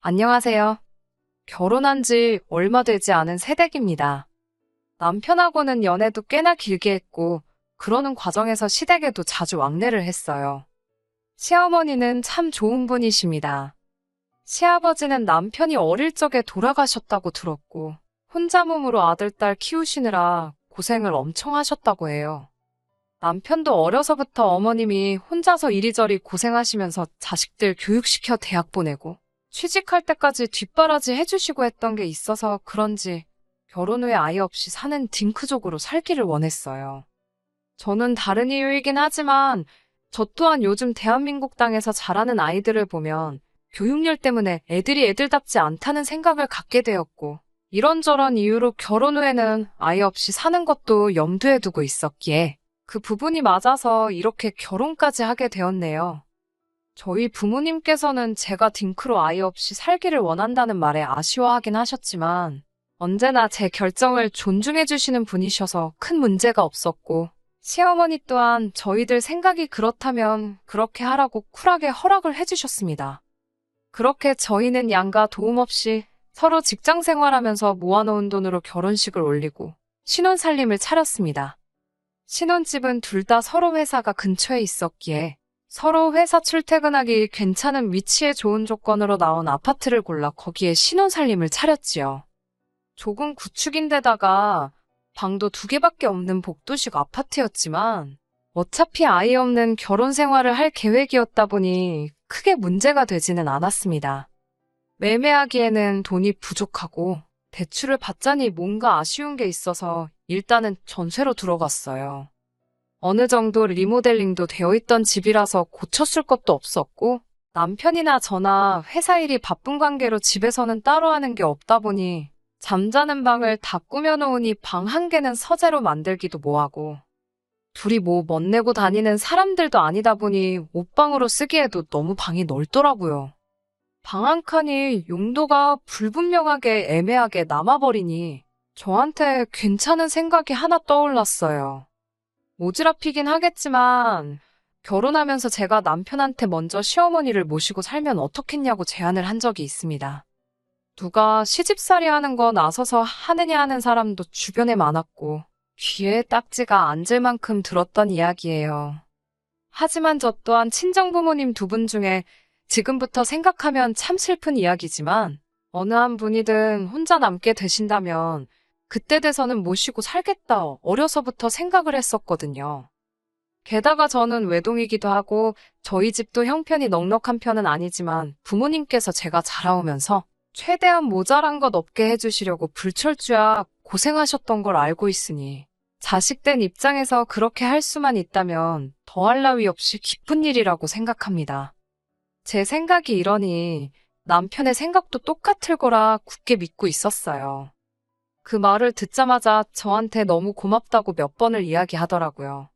안녕하세요. 결혼한 지 얼마 되지 않은 새댁입니다. 남편하고는 연애도 꽤나 길게 했고, 그러는 과정에서 시댁에도 자주 왕래를 했어요. 시어머니는 참 좋은 분이십니다. 시아버지는 남편이 어릴 적에 돌아가셨다고 들었고, 혼자 몸으로 아들, 딸 키우시느라 고생을 엄청 하셨다고 해요. 남편도 어려서부터 어머님이 혼자서 이리저리 고생하시면서 자식들 교육시켜 대학 보내고, 취직할 때까지 뒷바라지 해주시고 했던 게 있어서 그런지 결혼 후에 아이 없이 사는 딩크족으로 살기를 원했어요. 저는 다른 이유이긴 하지만 저 또한 요즘 대한민국 땅에서 자라는 아이들을 보면 교육열 때문에 애들이 애들답지 않다는 생각을 갖게 되었고, 이런저런 이유로 결혼 후에는 아이 없이 사는 것도 염두에 두고 있었기에 그 부분이 맞아서 이렇게 결혼까지 하게 되었네요. 저희 부모님께서는 제가 딩크로 아이 없이 살기를 원한다는 말에 아쉬워하긴 하셨지만 언제나 제 결정을 존중해 주시는 분이셔서 큰 문제가 없었고, 시어머니 또한 저희들 생각이 그렇다면 그렇게 하라고 쿨하게 허락을 해주셨습니다. 그렇게 저희는 양가 도움 없이 서로 직장 생활하면서 모아놓은 돈으로 결혼식을 올리고 신혼살림을 차렸습니다. 신혼집은 둘 다 서로 회사가 근처에 있었기에 서로 회사 출퇴근하기 괜찮은 위치에 좋은 조건으로 나온 아파트를 골라 거기에 신혼살림을 차렸지요. 조금 구축인데다가 방도 2개밖에 없는 복도식 아파트였지만 어차피 아이 없는 결혼 생활을 할 계획이었다 보니 크게 문제가 되지는 않았습니다. 매매하기에는 돈이 부족하고 대출을 받자니 뭔가 아쉬운 게 있어서 일단은 전세로 들어갔어요. 어느 정도 리모델링도 되어 있던 집이라서 고쳤을 것도 없었고, 남편이나 저나 회사 일이 바쁜 관계로 집에서는 따로 하는 게 없다 보니 잠자는 방을 다 꾸며놓으니 방 1개는 서재로 만들기도 뭐하고, 둘이 뭐 멋내고 다니는 사람들도 아니다 보니 옷방으로 쓰기에도 너무 방이 넓더라고요. 방 1칸이 용도가 불분명하게 애매하게 남아버리니 저한테 괜찮은 생각이 하나 떠올랐어요. 오지랖이긴 하겠지만 결혼하면서 제가 남편한테 먼저 시어머니를 모시고 살면 어떻겠냐고 제안을 한 적이 있습니다. 누가 시집살이 하는 거 나서서 하느냐 하는 사람도 주변에 많았고 귀에 딱지가 앉을 만큼 들었던 이야기예요. 하지만 저 또한 친정부모님 2분 중에 지금부터 생각하면 참 슬픈 이야기지만 어느 한 분이든 혼자 남게 되신다면 그때 돼서는 모시고 살겠다 어려서부터 생각을 했었거든요. 게다가 저는 외동이기도 하고 저희 집도 형편이 넉넉한 편은 아니지만 부모님께서 제가 자라오면서 최대한 모자란 것 없게 해주시려고 불철주야 고생하셨던 걸 알고 있으니 자식된 입장에서 그렇게 할 수만 있다면 더할 나위 없이 기쁜 일이라고 생각합니다. 제 생각이 이러니 남편의 생각도 똑같을 거라 굳게 믿고 있었어요. 그 말을 듣자마자 저한테 너무 고맙다고 몇 번을 이야기하더라고요.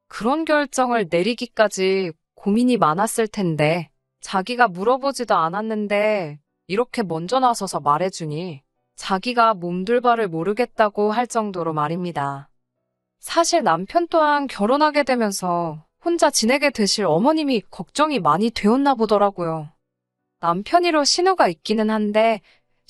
그런 결정을 내리기까지 고민이 많았을 텐데 자기가 물어보지도 않았는데 이렇게 먼저 나서서 말해주니 자기가 몸둘 바를 모르겠다고 할 정도로 말입니다. 사실 남편 또한 결혼하게 되면서 혼자 지내게 되실 어머님이 걱정이 많이 되었나 보더라고요. 남편이로 신우가 있기는 한데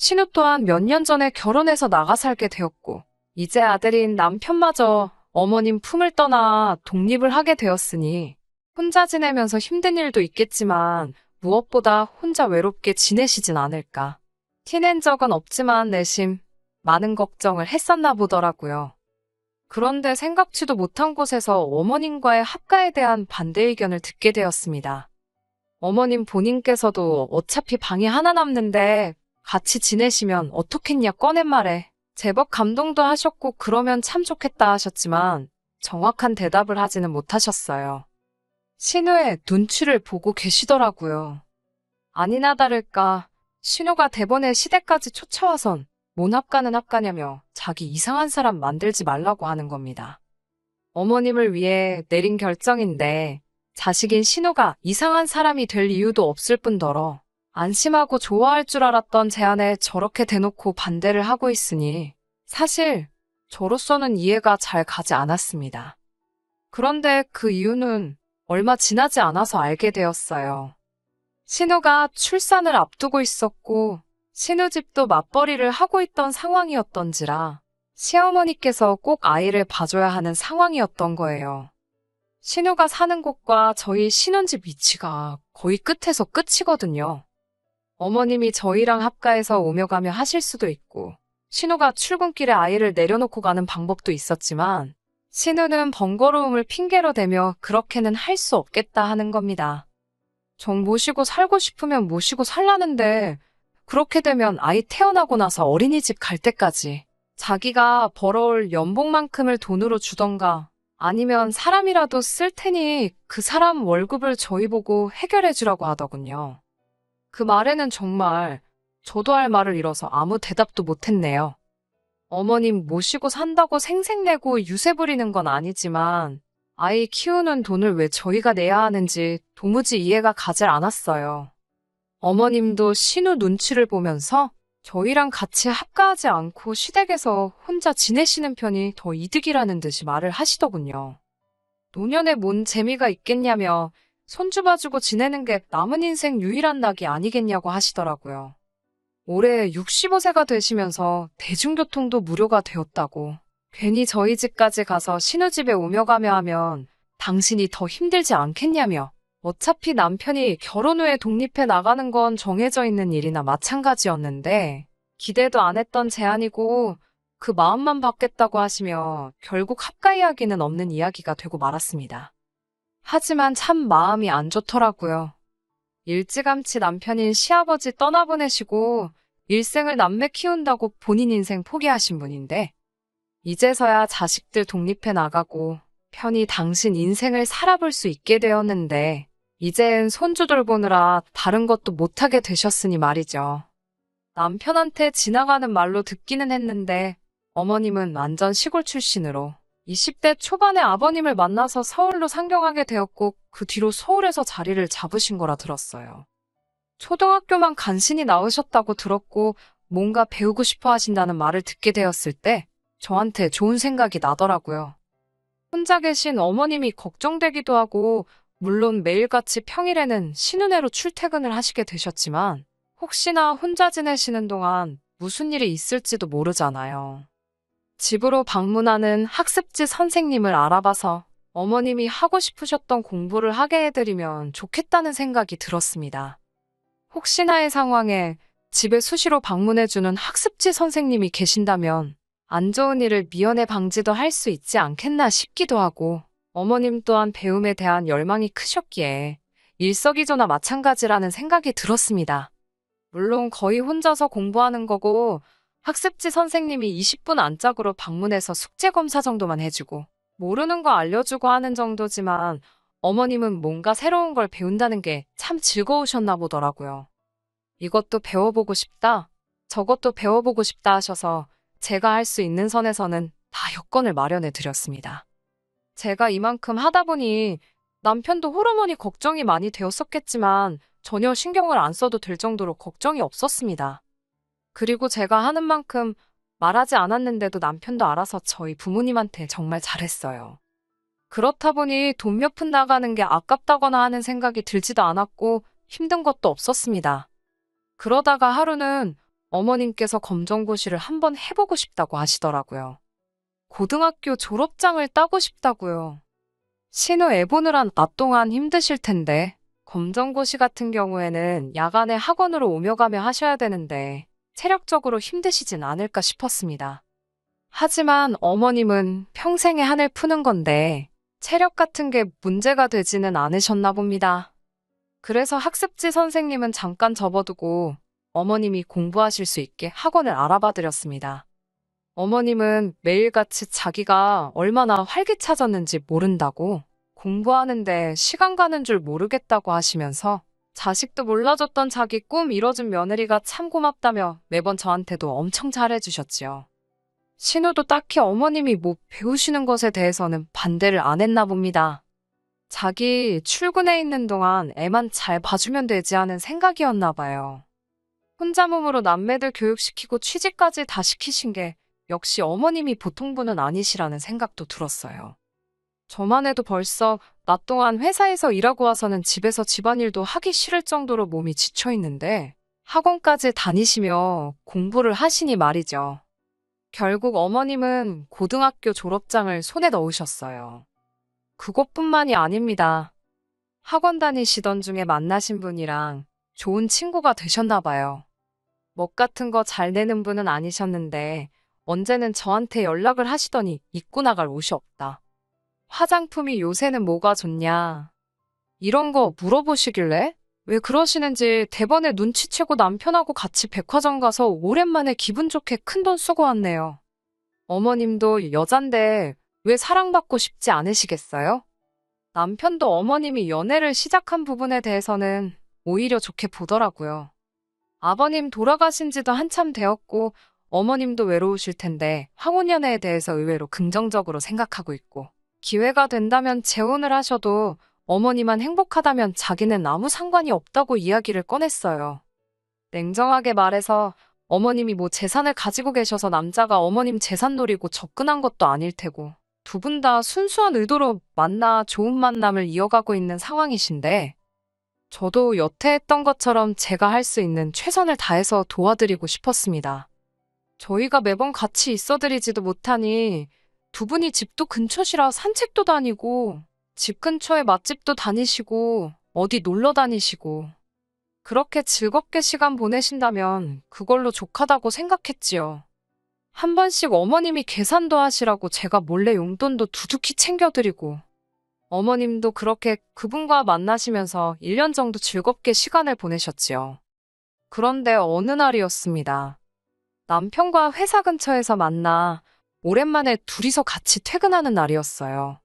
신우 또한 몇 년 전에 결혼해서 나가 살게 되었고 이제 아들인 남편마저 어머님 품을 떠나 독립을 하게 되었으니 혼자 지내면서 힘든 일도 있겠지만 무엇보다 혼자 외롭게 지내시진 않을까. 티낸 적은 없지만 내심 많은 걱정을 했었나 보더라고요. 그런데 생각지도 못한 곳에서 어머님과의 합가에 대한 반대 의견을 듣게 되었습니다. 어머님 본인께서도 어차피 방이 하나 남는데 같이 지내시면 어떻겠냐 꺼낸 말에 제법 감동도 하셨고 그러면 참 좋겠다 하셨지만 정확한 대답을 하지는 못하셨어요. 신우의 눈치를 보고 계시더라고요. 아니나 다를까 신우가 대번에 시댁까지 쫓아와선 뭔 합가는 합가냐며 자기 이상한 사람 만들지 말라고 하는 겁니다. 어머님을 위해 내린 결정인데 자식인 신우가 이상한 사람이 될 이유도 없을 뿐더러 안심하고 좋아할 줄 알았던 제안에 저렇게 대놓고 반대를 하고 있으니 사실 저로서는 이해가 잘 가지 않았습니다. 그런데 그 이유는 얼마 지나지 않아서 알게 되었어요. 신우가 출산을 앞두고 있었고 신우집도 맞벌이를 하고 있던 상황이었던지라 시어머니께서 꼭 아이를 봐줘야 하는 상황이었던 거예요. 신우가 사는 곳과 저희 신혼집 위치가 거의 끝에서 끝이거든요. 어머님이 저희랑 합가해서 오며 가며 하실 수도 있고 신우가 출근길에 아이를 내려놓고 가는 방법도 있었지만 신우는 번거로움을 핑계로 대며 그렇게는 할 수 없겠다 하는 겁니다. 정 모시고 살고 싶으면 모시고 살라는데 그렇게 되면 아이 태어나고 나서 어린이집 갈 때까지 자기가 벌어올 연봉만큼을 돈으로 주던가 아니면 사람이라도 쓸 테니 그 사람 월급을 저희 보고 해결해 주라고 하더군요. 그 말에는 정말 저도 할 말을 잃어서 아무 대답도 못했네요. 어머님 모시고 산다고 생색내고 유세 부리는 건 아니지만 아이 키우는 돈을 왜 저희가 내야 하는지 도무지 이해가 가질 않았어요. 어머님도 신우 눈치를 보면서 저희랑 같이 합가하지 않고 시댁에서 혼자 지내시는 편이 더 이득이라는 듯이 말을 하시더군요. 노년에 뭔 재미가 있겠냐며 손주 봐주고 지내는 게 남은 인생 유일한 낙이 아니겠냐고 하시더라고요. 올해 65세가 되시면서 대중교통도 무료가 되었다고 괜히 저희 집까지 가서 신우집에 오며 가며 하면 당신이 더 힘들지 않겠냐며 어차피 남편이 결혼 후에 독립해 나가는 건 정해져 있는 일이나 마찬가지였는데 기대도 안 했던 제안이고 그 마음만 받겠다고 하시며 결국 합가 이야기는 없는 이야기가 되고 말았습니다. 하지만 참 마음이 안 좋더라고요. 일찌감치 남편인 시아버지 떠나보내시고 일생을 남매 키운다고 본인 인생 포기하신 분인데 이제서야 자식들 독립해 나가고 편히 당신 인생을 살아볼 수 있게 되었는데 이젠 손주 돌보느라 다른 것도 못하게 되셨으니 말이죠. 남편한테 지나가는 말로 듣기는 했는데 어머님은 완전 시골 출신으로 20대 초반에 아버님을 만나서 서울로 상경하게 되었고 그 뒤로 서울에서 자리를 잡으신 거라 들었어요. 초등학교만 간신히 나오셨다고 들었고 뭔가 배우고 싶어 하신다는 말을 듣게 되었을 때 저한테 좋은 생각이 나더라고요. 혼자 계신 어머님이 걱정되기도 하고 물론 매일같이 평일에는 신은혜로 출퇴근을 하시게 되셨지만 혹시나 혼자 지내시는 동안 무슨 일이 있을지도 모르잖아요. 집으로 방문하는 학습지 선생님을 알아봐서 어머님이 하고 싶으셨던 공부를 하게 해드리면 좋겠다는 생각이 들었습니다. 혹시나의 상황에 집에 수시로 방문해주는 학습지 선생님이 계신다면 안 좋은 일을 미연에 방지도 할 수 있지 않겠나 싶기도 하고 어머님 또한 배움에 대한 열망이 크셨기에 일석이조나 마찬가지라는 생각이 들었습니다. 물론 거의 혼자서 공부하는 거고 학습지 선생님이 20분 안짝으로 방문해서 숙제 검사 정도만 해주고 모르는 거 알려주고 하는 정도지만 어머님은 뭔가 새로운 걸 배운다는 게 참 즐거우셨나 보더라고요. 이것도 배워보고 싶다, 저것도 배워보고 싶다 하셔서 제가 할 수 있는 선에서는 다 여건을 마련해 드렸습니다. 제가 이만큼 하다 보니 남편도 호르몬이 걱정이 많이 되었었겠지만 전혀 신경을 안 써도 될 정도로 걱정이 없었습니다. 그리고 제가 하는 만큼 말하지 않았는데도 남편도 알아서 저희 부모님한테 정말 잘했어요. 그렇다 보니 돈 몇 푼 나가는 게 아깝다거나 하는 생각이 들지도 않았고 힘든 것도 없었습니다. 그러다가 하루는 어머님께서 검정고시를 한번 해보고 싶다고 하시더라고요. 고등학교 졸업장을 따고 싶다고요. 신우 애 보느라 낮 동안 힘드실 텐데 검정고시 같은 경우에는 야간에 학원으로 오며 가며 하셔야 되는데 체력적으로 힘드시진 않을까 싶었습니다. 하지만 어머님은 평생의 한을 푸는 건데 체력 같은 게 문제가 되지는 않으셨나 봅니다. 그래서 학습지 선생님은 잠깐 접어두고 어머님이 공부하실 수 있게 학원을 알아봐 드렸습니다. 어머님은 매일같이 자기가 얼마나 활기차졌는지 모른다고 공부하는데 시간 가는 줄 모르겠다고 하시면서 자식도 몰라줬던 자기 꿈 이뤄준 며느리가 참 고맙다며 매번 저한테도 엄청 잘해주셨지요. 신우도 딱히 어머님이 뭐 배우시는 것에 대해서는 반대를 안 했나 봅니다. 자기 출근해 있는 동안 애만 잘 봐주면 되지 하는 생각이었나 봐요. 혼자 몸으로 남매들 교육시키고 취직까지 다 시키신 게 역시 어머님이 보통 분은 아니시라는 생각도 들었어요. 저만 해도 벌써 낮 동안 회사에서 일하고 와서는 집에서 집안일도 하기 싫을 정도로 몸이 지쳐 있는데 학원까지 다니시며 공부를 하시니 말이죠. 결국 어머님은 고등학교 졸업장을 손에 넣으셨어요. 그것뿐만이 아닙니다. 학원 다니시던 중에 만나신 분이랑 좋은 친구가 되셨나 봐요. 멋 같은 거 잘 내는 분은 아니셨는데 언제는 저한테 연락을 하시더니 입고 나갈 옷이 없다. 화장품이 요새는 뭐가 좋냐? 이런 거 물어보시길래 왜 그러시는지 대번에 눈치채고 남편하고 같이 백화점 가서 오랜만에 기분 좋게 큰돈 쓰고 왔네요. 어머님도 여잔데 왜 사랑받고 싶지 않으시겠어요? 남편도 어머님이 연애를 시작한 부분에 대해서는 오히려 좋게 보더라고요. 아버님 돌아가신 지도 한참 되었고 어머님도 외로우실 텐데 황혼연애에 대해서 의외로 긍정적으로 생각하고 있고 기회가 된다면 재혼을 하셔도 어머니만 행복하다면 자기는 아무 상관이 없다고 이야기를 꺼냈어요. 냉정하게 말해서 어머님이 뭐 재산을 가지고 계셔서 남자가 어머님 재산 노리고 접근한 것도 아닐 테고 두 분 다 순수한 의도로 만나 좋은 만남을 이어가고 있는 상황이신데 저도 여태 했던 것처럼 제가 할 수 있는 최선을 다해서 도와드리고 싶었습니다. 저희가 매번 같이 있어드리지도 못하니 두 분이 집도 근처시라 산책도 다니고 집 근처에 맛집도 다니시고 어디 놀러 다니시고 그렇게 즐겁게 시간 보내신다면 그걸로 족하다고 생각했지요. 한 번씩 어머님이 계산도 하시라고 제가 몰래 용돈도 두둑히 챙겨드리고 어머님도 그렇게 그분과 만나시면서 1년 정도 즐겁게 시간을 보내셨지요. 그런데 어느 날이었습니다. 남편과 회사 근처에서 만나 오랜만에 둘이서 같이 퇴근하는 날이었어요.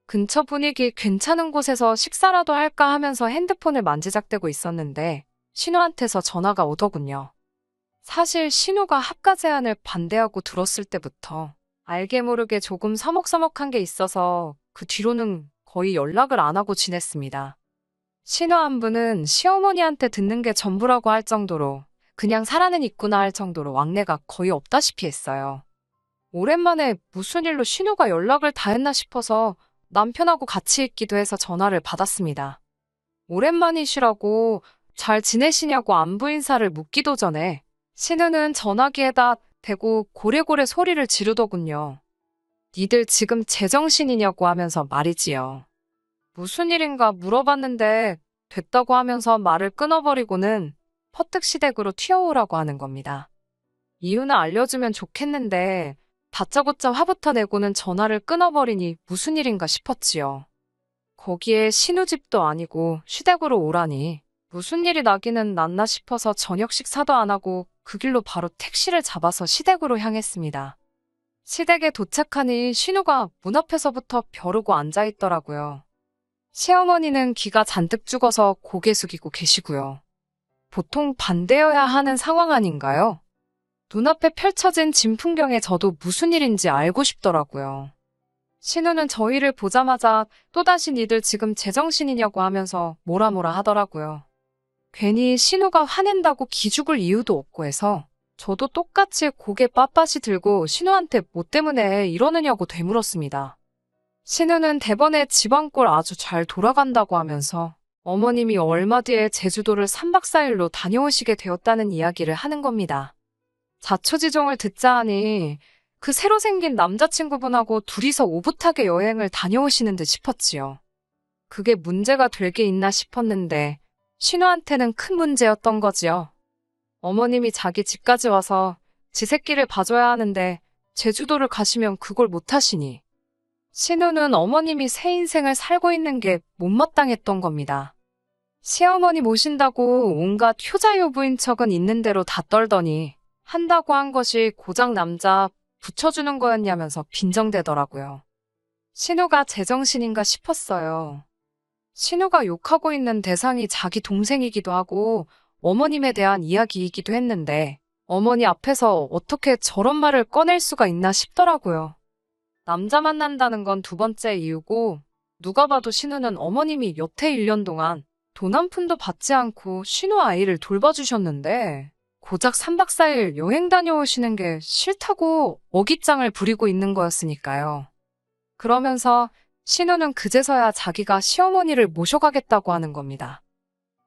근처 분위기 괜찮은 곳에서 식사라도 할까 하면서 핸드폰을 만지작대고 있었는데 신우한테서 전화가 오더군요. 사실 신우가 합가 제안을 반대하고 들었을 때부터 알게 모르게 조금 서먹서먹한 게 있어서 그 뒤로는 거의 연락을 안 하고 지냈습니다. 신우 안부는 시어머니한테 듣는 게 전부라고 할 정도로 그냥 살아는 있구나 할 정도로 왕래가 거의 없다시피 했어요. 오랜만에 무슨 일로 신우가 연락을 다 했나 싶어서 남편하고 같이 있기도 해서 전화를 받았습니다. 오랜만이시라고 잘 지내시냐고 안부 인사를 묻기도 전에 신우는 전화기에다 대고 고래고래 소리를 지르더군요. 니들 지금 제정신이냐고 하면서 말이지요. 무슨 일인가 물어봤는데 됐다고 하면서 말을 끊어버리고는 퍼뜩시댁으로 튀어오라고 하는 겁니다. 이유는 알려주면 좋겠는데 다짜고짜 화부터 내고는 전화를 끊어버리니 무슨 일인가 싶었지요. 거기에 신우집도 아니고 시댁으로 오라니 무슨 일이 나기는 났나 싶어서 저녁 식사도 안 하고 그 길로 바로 택시를 잡아서 시댁으로 향했습니다. 시댁에 도착하니 신우가 문 앞에서부터 벼르고 앉아있더라고요. 시어머니는 기가 잔뜩 죽어서 고개 숙이고 계시고요. 보통 반대여야 하는 상황 아닌가요? 눈앞에 펼쳐진 진풍경에 저도 무슨 일인지 알고 싶더라고요. 신우는 저희를 보자마자 또다시 니들 지금 제정신이냐고 하면서 뭐라 하더라고요. 괜히 신우가 화낸다고 기죽을 이유도 없고 해서 저도 똑같이 고개 빳빳이 들고 신우한테 뭐 때문에 이러느냐고 되물었습니다. 신우는 대번에 집안꼴 아주 잘 돌아간다고 하면서 어머님이 얼마 뒤에 제주도를 3박 4일로 다녀오시게 되었다는 이야기를 하는 겁니다. 자초지종을 듣자 하니 그 새로 생긴 남자친구분하고 둘이서 오붓하게 여행을 다녀오시는 듯 싶었지요. 그게 문제가 될 게 있나 싶었는데 신우한테는 큰 문제였던 거지요. 어머님이 자기 집까지 와서 지 새끼를 봐줘야 하는데 제주도를 가시면 그걸 못하시니 신우는 어머님이 새 인생을 살고 있는 게 못마땅했던 겁니다. 시어머니 모신다고 온갖 효자효부인 척은 있는 대로 다 떨더니 한다고 한 것이 고작 남자 붙여주는 거였냐면서 빈정대더라고요. 신우가 제정신인가 싶었어요. 신우가 욕하고 있는 대상이 자기 동생이기도 하고 어머님에 대한 이야기이기도 했는데 어머니 앞에서 어떻게 저런 말을 꺼낼 수가 있나 싶더라고요. 남자 만난다는 건 두 번째 이유고 누가 봐도 신우는 어머님이 여태 1년 동안 돈 한 푼도 받지 않고 신우 아이를 돌봐주셨는데 고작 3박 4일 여행 다녀오시는 게 싫다고 어깃장을 부리고 있는 거였으니까요. 그러면서 신우는 그제서야 자기가 시어머니를 모셔가겠다고 하는 겁니다.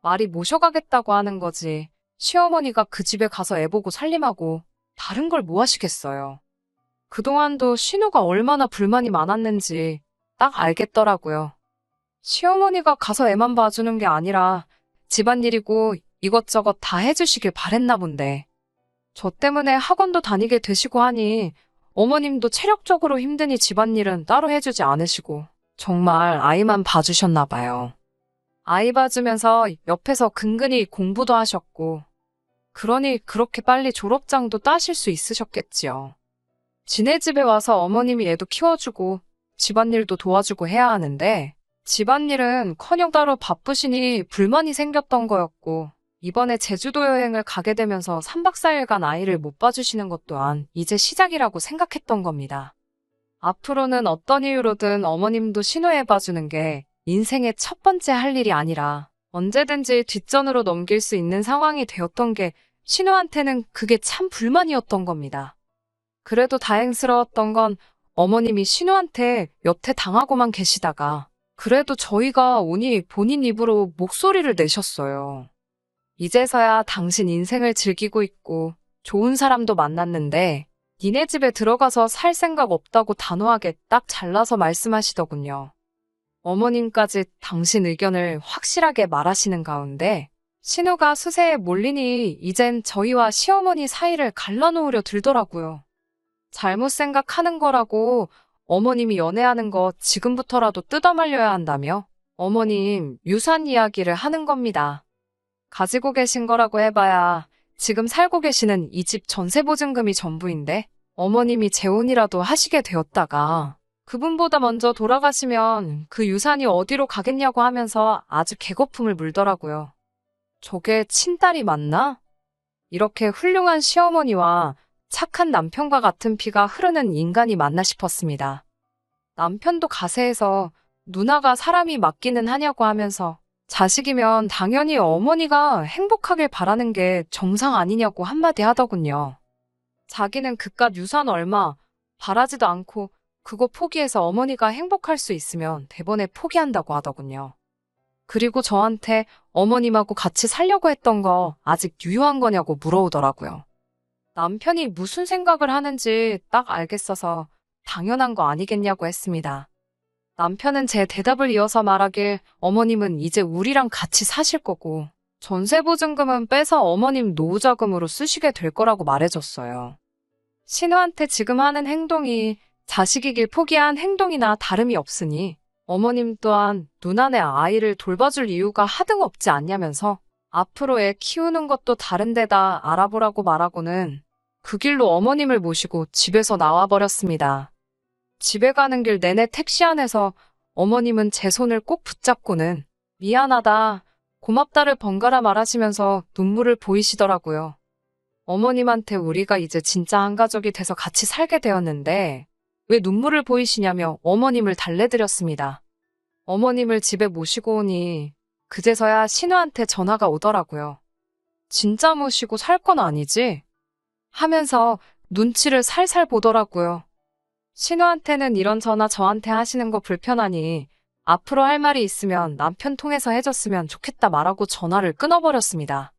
말이 모셔가겠다고 하는 거지. 시어머니가 그 집에 가서 애보고 살림하고 다른 걸 뭐 하시겠어요. 그동안도 신우가 얼마나 불만이 많았는지 딱 알겠더라고요. 시어머니가 가서 애만 봐주는 게 아니라 집안일이고 이것저것 다 해주시길 바랬나 본데. 저 때문에 학원도 다니게 되시고 하니 어머님도 체력적으로 힘드니 집안일은 따로 해주지 않으시고 정말 아이만 봐주셨나 봐요. 아이 봐주면서 옆에서 근근히 공부도 하셨고 그러니 그렇게 빨리 졸업장도 따실 수 있으셨겠지요. 지네 집에 와서 어머님이 애도 키워주고 집안일도 도와주고 해야 하는데 집안일은커녕 따로 바쁘시니 불만이 생겼던 거였고 이번에 제주도 여행을 가게 되면서 3박 4일간 아이를 못 봐주시는 것 또한 이제 시작이라고 생각했던 겁니다. 앞으로는 어떤 이유로든 어머님도 신우해 봐주는 게 인생의 첫 번째 할 일이 아니라 언제든지 뒷전으로 넘길 수 있는 상황이 되었던 게 신우한테는 그게 참 불만이었던 겁니다. 그래도 다행스러웠던 건 어머님이 신우한테 여태 당하고만 계시다가 그래도 저희가 오니 본인 입으로 목소리를 내셨어요. 이제서야 당신 인생을 즐기고 있고 좋은 사람도 만났는데 니네 집에 들어가서 살 생각 없다고 단호하게 딱 잘라서 말씀하시더군요. 어머님까지 당신 의견을 확실하게 말하시는 가운데 신우가 수세에 몰리니 이젠 저희와 시어머니 사이를 갈라놓으려 들더라고요. 잘못 생각하는 거라고 어머님이 연애하는 거 지금부터라도 뜯어말려야 한다며 어머님 유산 이야기를 하는 겁니다. 가지고 계신 거라고 해봐야 지금 살고 계시는 이 집 전세보증금이 전부인데 어머님이 재혼이라도 하시게 되었다가 그분보다 먼저 돌아가시면 그 유산이 어디로 가겠냐고 하면서 아주 개거품을 물더라고요. 저게 친딸이 맞나? 이렇게 훌륭한 시어머니와 착한 남편과 같은 피가 흐르는 인간이 맞나 싶었습니다. 남편도 가세해서 누나가 사람이 맞기는 하냐고 하면서 자식이면 당연히 어머니가 행복하길 바라는 게 정상 아니냐고 한마디 하더군요. 자기는 그깟 유산 얼마 바라지도 않고 그거 포기해서 어머니가 행복할 수 있으면 대번에 포기한다고 하더군요. 그리고 저한테 어머님하고 같이 살려고 했던 거 아직 유효한 거냐고 물어오더라고요. 남편이 무슨 생각을 하는지 딱 알겠어서 당연한 거 아니겠냐고 했습니다. 남편은 제 대답을 이어서 말하길 어머님은 이제 우리랑 같이 사실 거고 전세보증금은 빼서 어머님 노후자금으로 쓰시게 될 거라고 말해줬어요. 신우한테 지금 하는 행동이 자식이길 포기한 행동이나 다름이 없으니 어머님 또한 누나네 아이를 돌봐줄 이유가 하등 없지 않냐면서 앞으로 애 키우는 것도 다른 데다 알아보라고 말하고는 그 길로 어머님을 모시고 집에서 나와버렸습니다. 집에 가는 길 내내 택시 안에서 어머님은 제 손을 꼭 붙잡고는 미안하다, 고맙다를 번갈아 말하시면서 눈물을 보이시더라고요. 어머님한테 우리가 이제 진짜 한 가족이 돼서 같이 살게 되었는데 왜 눈물을 보이시냐며 어머님을 달래드렸습니다. 어머님을 집에 모시고 오니 그제서야 신우한테 전화가 오더라고요. 진짜 모시고 살 건 아니지? 하면서 눈치를 살살 보더라고요. 신우한테는 이런 전화 저한테 하시는 거 불편하니 앞으로 할 말이 있으면 남편 통해서 해줬으면 좋겠다 말하고 전화를 끊어버렸습니다.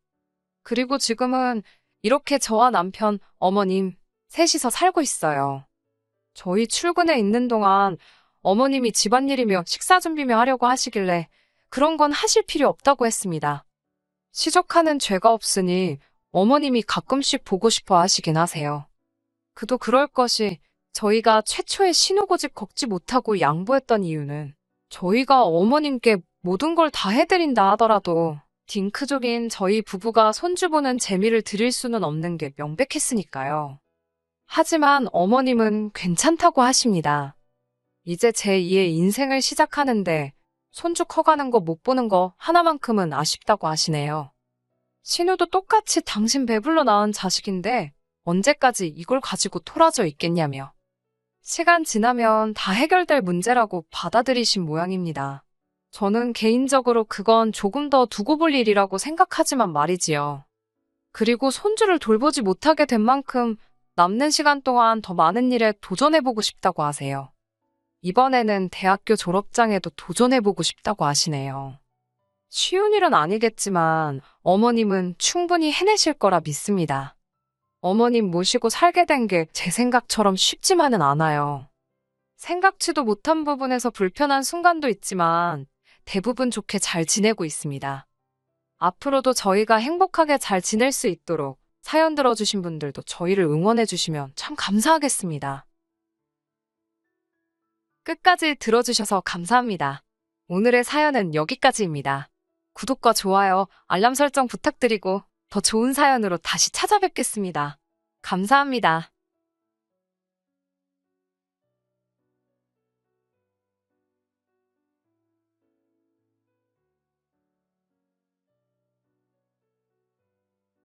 그리고 지금은 이렇게 저와 남편, 어머님 셋이서 살고 있어요. 저희 출근해 있는 동안 어머님이 집안일이며 식사 준비며 하려고 하시길래 그런 건 하실 필요 없다고 했습니다. 시족하는 죄가 없으니 어머님이 가끔씩 보고 싶어 하시긴 하세요. 그도 그럴 것이 저희가 최초의 신우고집 걷지 못하고 양보했던 이유는 저희가 어머님께 모든 걸 다 해드린다 하더라도 딩크족인 저희 부부가 손주 보는 재미를 드릴 수는 없는 게 명백했으니까요. 하지만 어머님은 괜찮다고 하십니다. 이제 제2의 인생을 시작하는데 손주 커가는 거 못 보는 거 하나만큼은 아쉽다고 하시네요. 신우도 똑같이 당신 배불러 낳은 자식인데 언제까지 이걸 가지고 토라져 있겠냐며. 시간 지나면 다 해결될 문제라고 받아들이신 모양입니다. 저는 개인적으로 그건 조금 더 두고 볼 일이라고 생각하지만 말이지요. 그리고 손주를 돌보지 못하게 된 만큼 남는 시간 동안 더 많은 일에 도전해보고 싶다고 하세요. 이번에는 대학교 졸업장에도 도전해보고 싶다고 하시네요. 쉬운 일은 아니겠지만 어머님은 충분히 해내실 거라 믿습니다. 어머님 모시고 살게 된 게 제 생각처럼 쉽지만은 않아요. 생각지도 못한 부분에서 불편한 순간도 있지만 대부분 좋게 잘 지내고 있습니다. 앞으로도 저희가 행복하게 잘 지낼 수 있도록 사연 들어주신 분들도 저희를 응원해주시면 참 감사하겠습니다. 끝까지 들어주셔서 감사합니다. 오늘의 사연은 여기까지입니다. 구독과 좋아요, 알람 설정 부탁드리고 더 좋은 사연으로 다시 찾아뵙겠습니다. 감사합니다.